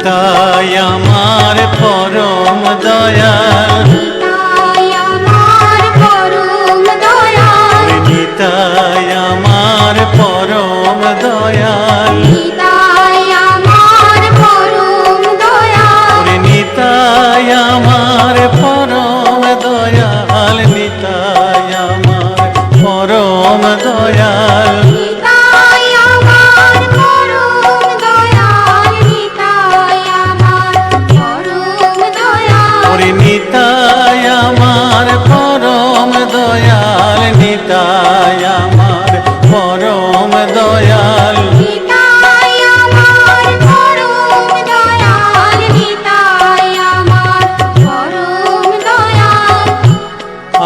নিতাই আমার পরম দয়াল, নিতাই আমার পরম দয়াল, নিতাই আমার পরম দয়াল, নিতাই আমার পরম দয়াল, নিতাই আমার পরম দয়াল, নিতাই আমার পরম দয়াল, নিতাই আমার পরম দয়াল, নিতাই আমার পরম দয়াল, নিতাই আমার পরম দয়াল, নিতাই আমার পরম দয়াল, নিতাই আমার পরম দয়াল, নিতাই আমার পরম দয়াল।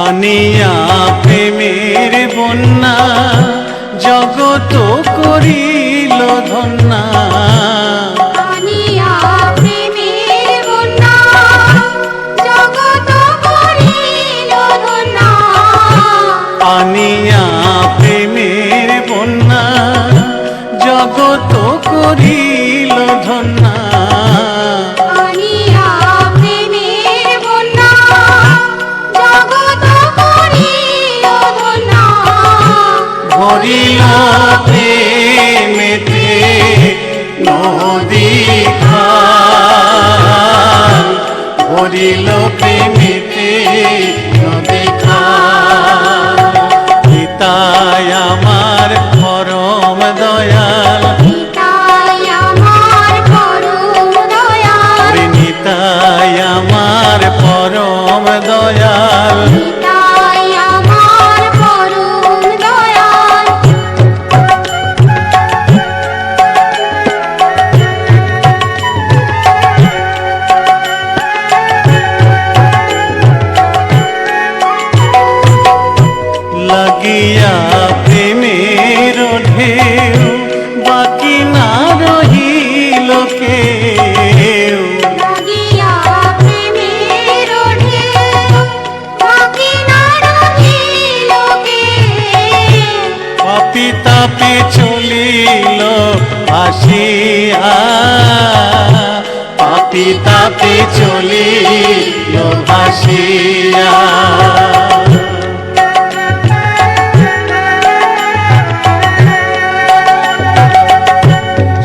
আনিয়া প্রেমের বন্যা জগত করিল ধন্যা, আনিয়া প্রেমের বন্যা জগৎ করিল ধন্যা, আনিয়া প্রেমের বন্যা জগত করিল ধন্যা, আনিয়া প্রেমের বন্যা জগৎ করিল ধন্যা, ভরিল প্রেমেতে নদী খাল, ভরিল প্রেমেতে নদী খাল, নিতাই আমার পরম দয়াল, নিতাই আমার পরম দয়াল, নিতাই আমার পরম দয়াল, নিতাই আমার পরম দয়াল। লাগিয়া প্রেমের ঢেউ বাকি না রহিল কেউ, লাগিয়া প্রেমের ঢেউ বাকি না রহিল কেউ, পাপি তাপি চলিল ভাসিয়া, পাপি তাপি চলিল ভাসিয়া,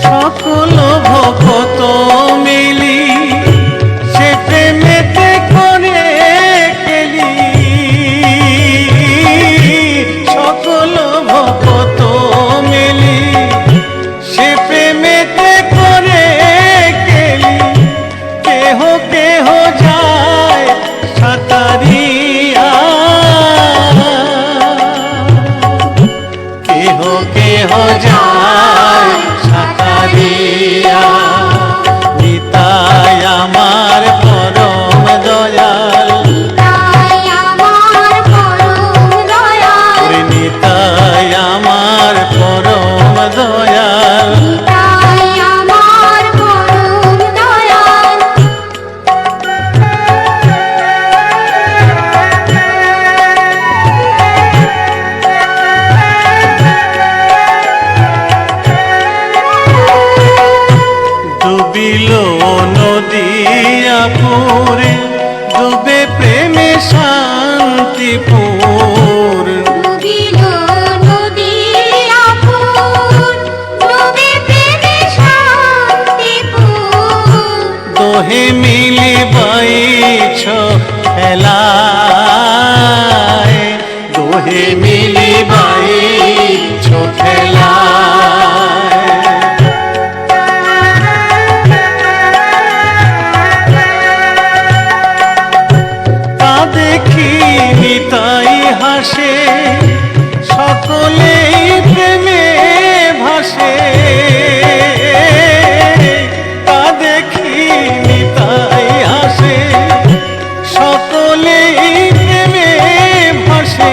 সকল ভকত মিলি সে প্রেমেতে করে কেলি, সকল ভকত মিলি সে প্রেমেতে করে কেলি, কেহ কেহ যায় সাঁতারিয়া, কেহ কেহ যায় সাঁতারিয়া, নিতাই আমার পরম দয়াল, নিতাই আমার পরম দয়াল, নিতাই আমার পরম দয়াল, নিতাই আমার পরম দয়াল। ডুবিল নদিয়া পুরে ডুবে প্রেমে শান্তিপুর, ডুবিল নদিয়া ফুল, ডুবে প্রেমে শান্তিপুর, দোহে মিলি বাইছ খেলায়, দোহে মিলি বাইছ খেলায়, তা দেখি নিতাই হাসে, সকলেই প্রেমে ভাসে, তা দেখি নিতাই হাসে, সকলেই প্রেমে ভাসে,